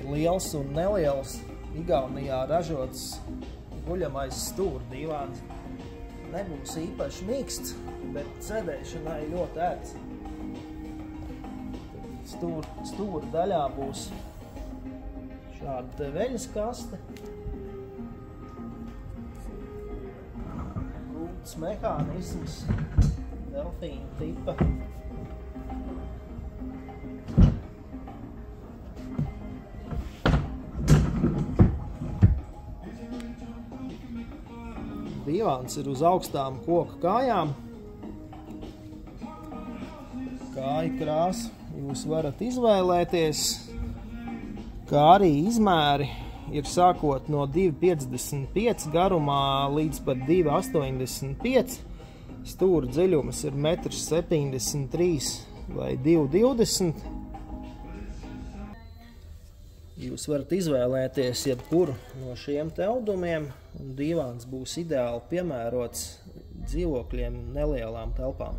liels un neliels Igaunijā ražots guļamais stūra divāns. Nebūs īpaši mīksts, bet sēdēšanai ļoti ērts. Stūra daļā būs šāda te veļas kaste. Gultas mehānisms, Delfīna tipa. Divāns ir uz augstām koka kājām. Kāju krāsu jūs varat izvēlēties, kā arī izmēri ir sākot no 2,55 garumā līdz pat 2,85. Stūra dziļums ir 1,73 vai 2,20. Jūs varat izvēlēties jebkuru no šiem te audumiem, un divāns būs ideāli piemērots dzīvokļiem nelielām telpām.